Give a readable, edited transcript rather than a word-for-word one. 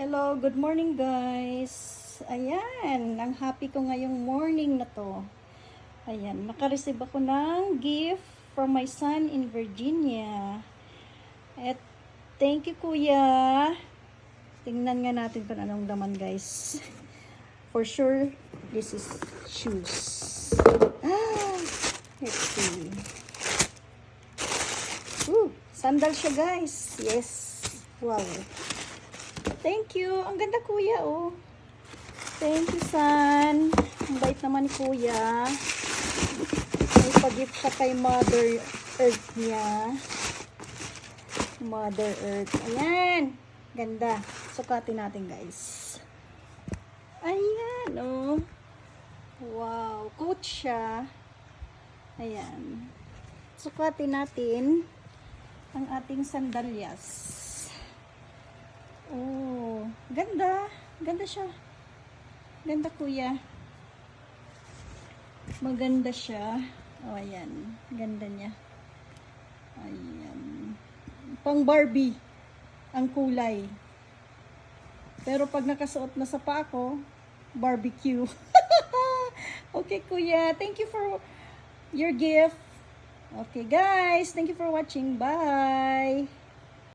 Hello, good morning guys. Ayan, ang happy ko ngayong morning na to. Ayan, naka-receive ako ng gift from my son in Virginia. At thank you kuya. Tingnan nga natin kung anong laman guys. For sure, this is shoes. Let's see. Sandal siya guys. Yes. Wow. Thank you. Ang ganda kuya, oh. Thank you, son. Ang bait naman ni kuya. May pag-gift siya kay Mother Earth niya. Mother Earth. Ayan. Ganda. Sukatin natin, guys. Ayan, oh. Wow. Coat siya. Ayan. Sukatin natin ang ating sandalyas. Oh, ganda. Ganda siya. Ganda kuya. Maganda siya. Oh, ayan. Ganda niya. Ayan. Pang Barbie ang kulay. Pero pag nakasuot na sa paa ko, barbecue. Okay kuya. Thank you for your gift. Okay guys. Thank you for watching. Bye.